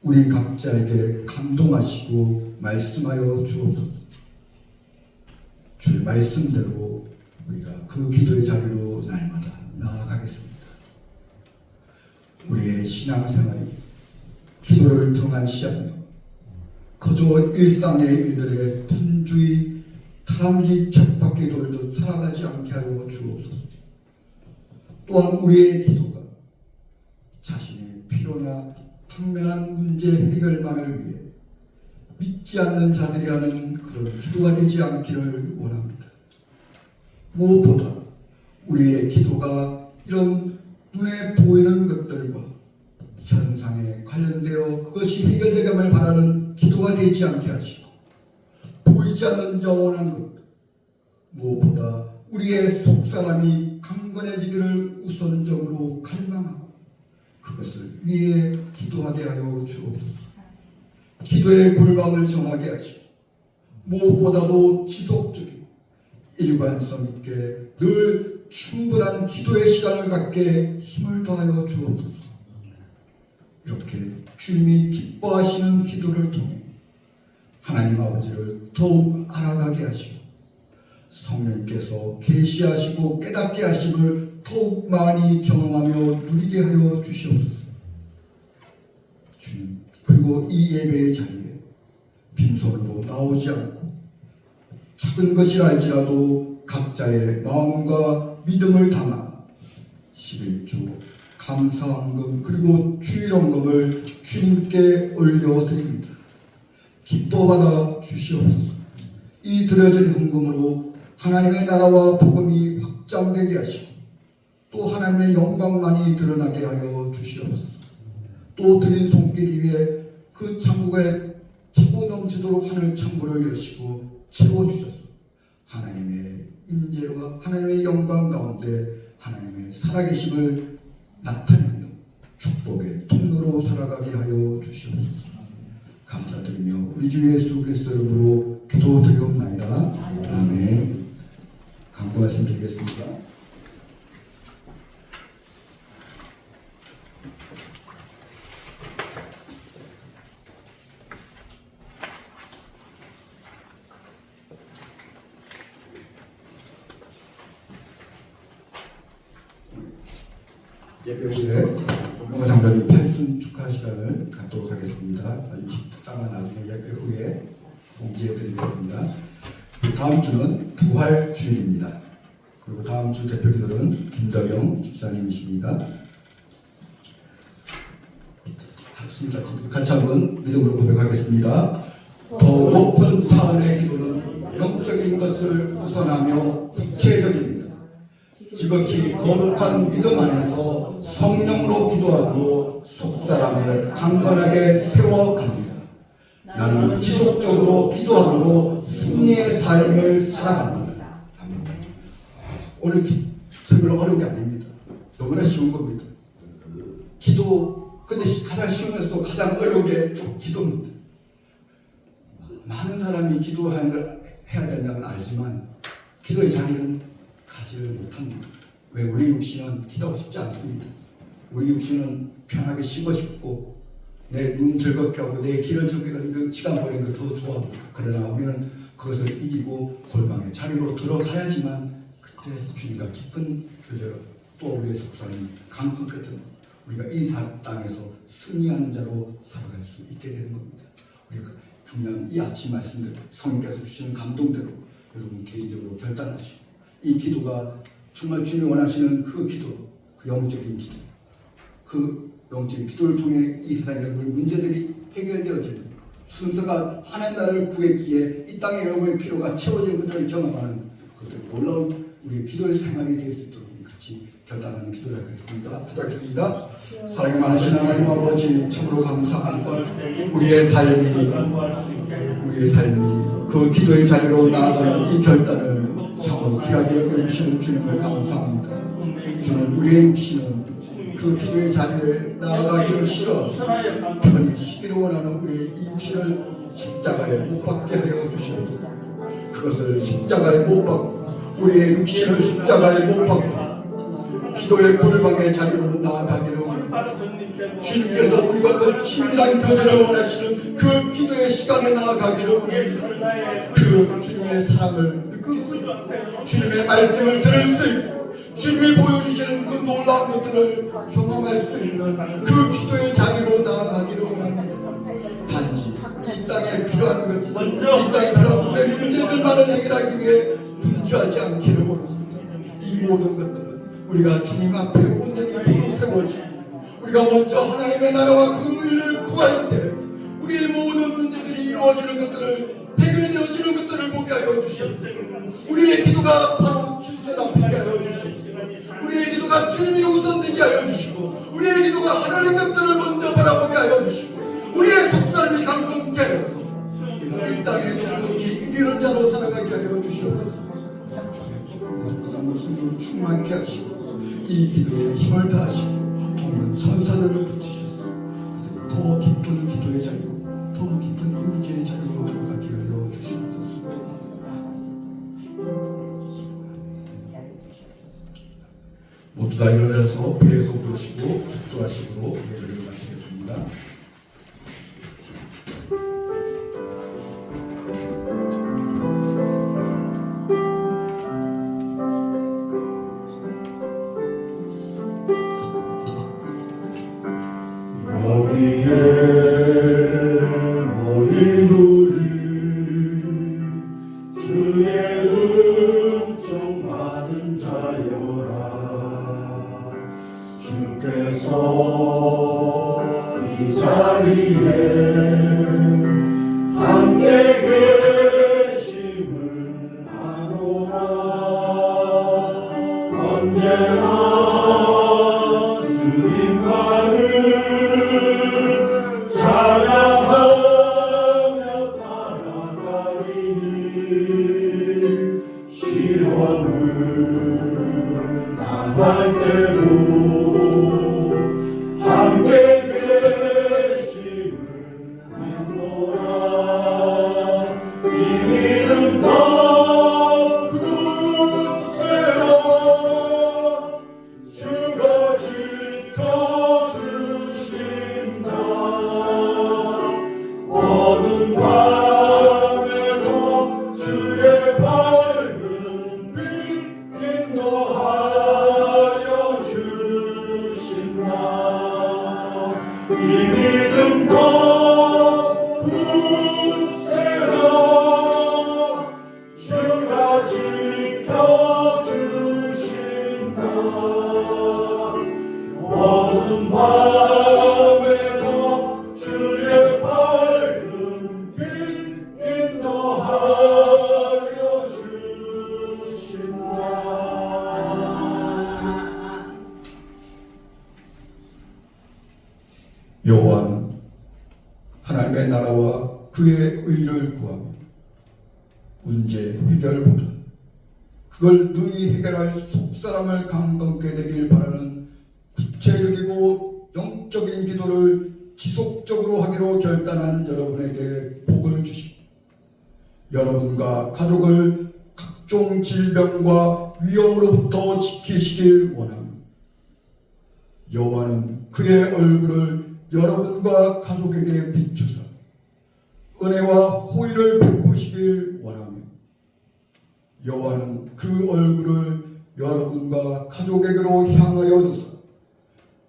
우리 각자에게 감동하시고 말씀하여 주옵소서. 주의 말씀대로 우리가 그 기도의 자리로 날마다 나아가겠습니다. 우리의 신앙생활이 기도를 등한시하며 거저 일상의 일들에 분주히 다람쥐 쳇바퀴 돌듯 살아가지 않게 하여 주옵소서. 또한 우리의 기도가 자신의 필요나 당면한 문제 해결만을 위해 믿지 않는 자들이 하는 그런 기도가 되지 않기를 원합니다. 무엇보다 우리의 기도가 이런 눈에 보이는 것들과 현상에 관련되어 그것이 해결되감을 바라는 기도가 되지 않게 하시고 보이지 않는 영원한 것, 무엇보다 우리의 속사람이 강건해지기를 우선적으로 갈망하고 그것을 위해 기도하게 하여 주옵소서. 기도의 골방을 정하게 하시고 무엇보다도 지속적이고 일관성 있게 늘 충분한 기도의 시간을 갖게 힘을 더하여 주옵소서. 이렇게 주님이 기뻐하시는 기도를 통해 하나님 아버지를 더욱 알아가게 하시고 성령께서 계시하시고 깨닫게 하심을 더욱 많이 경험하며 누리게 하여 주시옵소서. 주님, 그리고 이 예배의 자리에 빈손으로 나오지 않고 작은 것이라 할지라도 각자의 마음과 믿음을 담아 11조 감사헌금 그리고 주일헌금을 주님께 올려드립니다. 기뻐 받아 주시옵소서. 이 드려진 헌금으로 하나님의 나라와 복음이 확장되게 하시고 또 하나님의 영광만이 드러나게 하여 주시옵소서. 또 드린 손길 위에 그 창고에 차고 넘치도록 하늘 창고를 여시고 채워주셔서 하나님의 임재와 하나님의 영광 가운데 하나님의 살아계심을 나타내며 축복의 통로로 살아가게 하여 주시옵소서. 감사드리며 우리 주 예수 그리스도 이름으로 기도드리옵나이다. 아멘. 강구 말씀드리겠습니다. 예배 후에 조명호 장로님 8순 축하 시간을 갖도록 하겠습니다. 이 식당은 나중에 예배 후에 공지해 드리겠습니다. 다음 주는 부활 주일입니다. 그리고 다음 주 대표기도는 김덕영 집사님이십니다. 같이 한번 믿음으로 고백하겠습니다. 더 높은 차원의 기도는 영적인 것을 우선하며 구체적입니다. 지극히 거룩한 믿음 안에서 성령으로 기도하고 속사람을 강건하게 세워갑니다. 나는 지속적으로 기도함으로 승리의 삶을 살아갑니다. 아멘. 오늘 별로 어려운 게 아닙니다. 너무나 쉬운 겁니다. 기도, 근데 가장 쉬우면서도 가장 어려운 게 또 기도입니다. 많은 사람이 기도하는 걸 해야 된다는 걸 알지만 기도의 자리는 가지를 못합니다. 왜? 우리 육신은 기도하고 싶지 않습니다. 우리 육신은 편하게 쉬고 싶고 내 눈 즐겁게 하고 내 길을 즐겁게 하고 그 시간 보내는 걸 더 좋아합니다. 그러나 우리는 그것을 이기고 골방의 자리로 들어가야지만 그때 주님과 깊은 교제로 또 우리의 속삭임 강건 끝에 우리가 이 땅에서 승리하는 자로 살아갈 수 있게 되는 겁니다. 우리가 중요한 이 아침 말씀들 성령께서 주시는 감동대로 여러분 개인적으로 결단하시고 이 기도가 정말 주님이 원하시는 그 기도, 그 영적인 기도, 그 영적인 기도를 통해 이 세상의 문제들이 해결되어지는 순서가 하나님 나라를 구했기에 이 땅에 여러분의 필요가 채워지는 것들을 경험하는 그 놀라운 우리의 기도의 생활이 될 수 있도록 같이 결단하는 기도를 하겠습니다. 기도하겠습니다. 사랑이 많으신 하나님 아버지 참으로 감사합니다. 우리의 삶이 그 기도의 자리로 나아가는 이 결단을 참으로 귀하게 여겨주시는 주님을 감사합니다. 주는 우리의 육신은 그 기도의 자리에 나아가기를 싫어하고 편히 쉬기를 원하는 우리의 이 육신을 십자가에 못 박게 하여 주시옵소서. 그것을 십자가에 못 박고 우리의 육신을 십자가에 못 박고 기도의 골방의 자리로 나아가기를 원합니다. 주님께서 우리가 그 친밀한 교제를 원하시는 그 기도의 시간에 나아가기를 원합니다. 그 주님의 사랑을 느끼고 주님의 말씀을 들을 수 있고 주님이 보여주시는 그 놀라운 것들을 경험할 수 있는 그 기도의 자리로 나아가기를 원합니다. 단지 이 땅에 필요한 것, 이 땅에 필요한 우리의 문제들만을 해결하기 위해 분주하지 않기를 원합니다. 이 모든 것들은 우리가 주님 앞에 온전히 바로 세워지고 우리가 먼저 하나님의 나라와 그 의를 구할 때 우리의 모든 문제들이 이루어지는 것들을 해결되어지는 것들을 보게 하여 주시옵소서. 우리의 기도가 바로 질서를 앞에 하여 주시옵소서. 우리의 기도가 주님이 우선되게 하여 주시고 우리의 기도가 하나님의 것들을 먼저 바라보게 하여 주시고 우리의 속사람이 강건케 하여서 우리가 이 땅에 넉넉히 이기는 자로 살아가게 하여 주시옵소서. 무슨 충만케 하시고 이 기도에 힘을 다하시고 돕는 천사들을 붙이셔서 그들이 더 깊은 기도의 자리로 더 깊은 임재의 자리로 들어가게 하여 주시옵소서. 모두 다 일어나서 배에서 부르시고 축도하시고 예배를 마치겠습니다. 여기에 모인 우리 주의 은총 받은 자여라. 주께서 이 자리에 함께 계심을 아노라. 언제나 주님만을 찬양하며 따라가리니 시험을 당할 때도 함께 계심을 믿노라. 이 믿음 더 굳세라. 주가 지켜주신다. 어둠 밤에도 주의 밝은 빛 인도하여 주시네. 여호와는 하나님의 나라와 그의 의를 구하며 문제 해결보다 그걸 능히 해결할 속사람을 강건케 되길 바라는 구체적이고 영적인 기도를 지속적으로 하기로 결단한 여러분에게 복을 주시고 여러분과 가족을 각종 질병과 위험으로부터 지키시길 원합니다. 여호와는 그의 얼굴을 여러분과 가족에게 비추사 은혜와 호의를 베푸시길 원하며 여호와는 그 얼굴을 여러분과 가족에게로 향하여 두사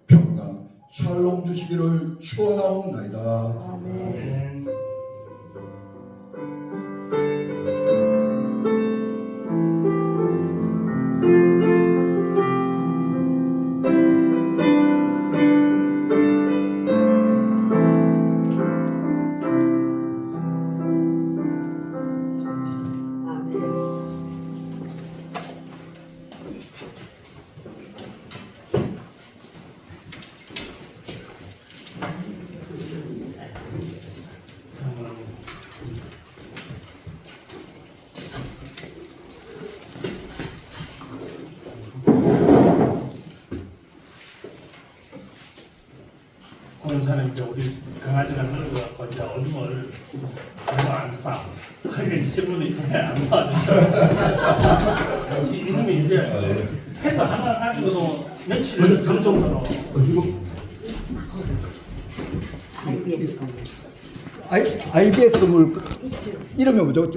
평강 샬롬 주시기를 축원하옵나이다. 아멘. 권사는 이제 우리 강아지가 늙어갖고 이제 얼음을 너무 안 싸. 하긴 10분이 안 맞아. 이놈이 이제 패드 하나 가지고도 며칠을 쓸 정도로. IBS 건물 이름이 뭐죠?